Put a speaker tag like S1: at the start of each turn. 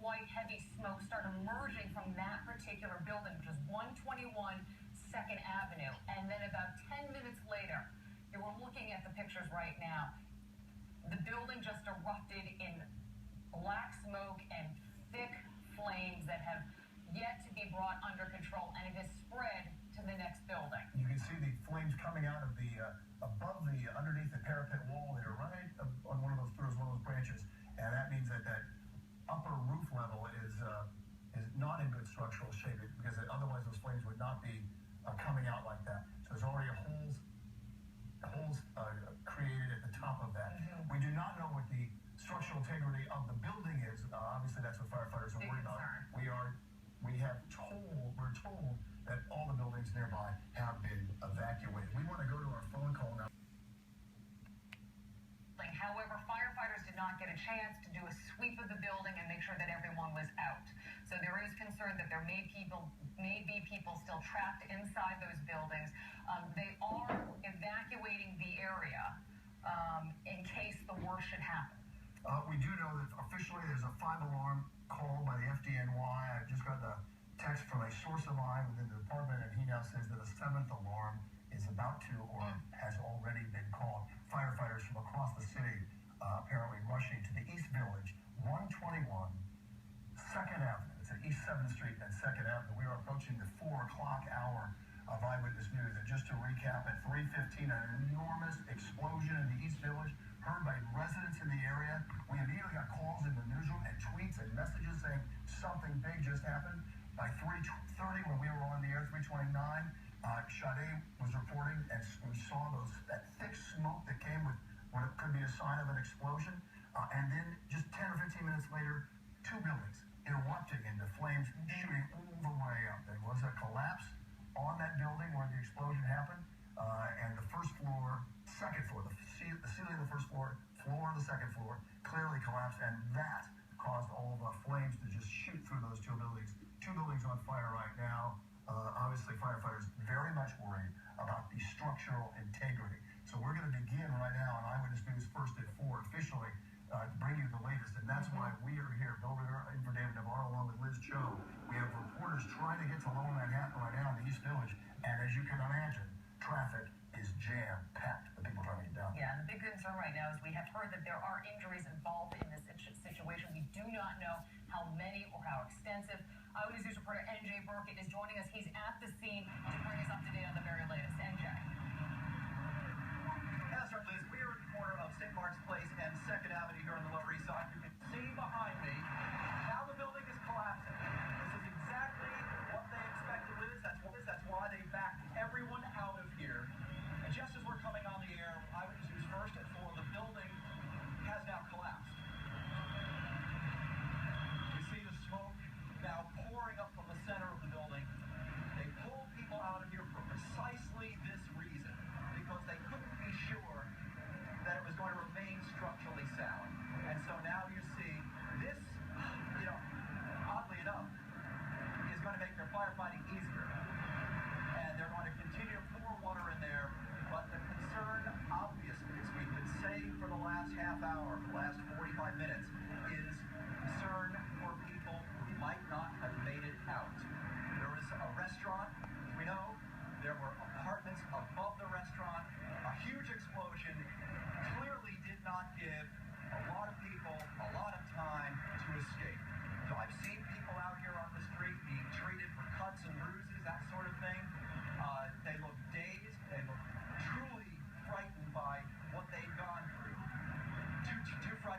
S1: white heavy smoke start emerging from that particular building, which is 121 2nd Avenue. And then about 10 minutes later, we're looking at the pictures right now, the building just erupted in black smoke and thick flames that have yet to be brought under control, and it has spread to the next building.
S2: You can see the flames coming out of the underneath the parapet wall there, right on one of those branches, and that means that that upper roof level is not in good structural shape, because otherwise those flames would not be coming out like that. So there's already holes created at the top of that.
S1: Mm-hmm.
S2: We do not know what the structural integrity of the building is. Obviously, that's what firefighters are worried about. We're told that all the buildings nearby have been evacuated. We want to go to our phone call now.
S1: However, firefighters did not get a chance to do a sweep of the building and make sure that everyone was out. So there is concern that there may be people still trapped inside those buildings. They are evacuating the area in case the worst should happen.
S2: We do know that officially there's a 5-alarm call by the FDNY. I just got the text from a source of mine within the department, and he now says that a 7th alarm is about to or has already been called. Firefighters from across the city apparently rushing to the East Village, 121 2nd Avenue. It's at East 7th Street and 2nd Avenue. We are approaching the 4 o'clock hour of Eyewitness News. And just to recap, at 3:15, an enormous explosion in the East Village, heard by residents in the area. We immediately got calls in the newsroom and tweets and messages saying something big just happened. By 3:30, when we were on the air, 3:29, Sade was reporting, and we saw that thick smoke that came with what could be a sign of an explosion. And then just 10 or 15 minutes later, 2 buildings erupting into flames, shooting all the way up. There was a collapse on that building where the explosion happened, and the first floor, second floor, the ceiling of the first floor, floor of the second floor clearly collapsed, and that caused all the flames to just shoot through those 2 buildings. 2 buildings on fire right now. Obviously, firefighters very much worried about the structural integrity. So we're going to begin right now on Eyewitness News First at 4 officially to bring you the latest, and that's why we are here. Bill Rivera in for David Navarro along with Liz Cho. We have reporters trying to get to Lower Manhattan right now in the East Village, and as you can imagine, traffic is jam-packed. The people trying to get down.
S1: Yeah, and the big concern right now is we have heard that there are injuries involved in this situation. We do not know how many or how extensive. Eyewitness News reporter NJ Burkett is joining us. He's at the scene to bring us up to date on the very latest.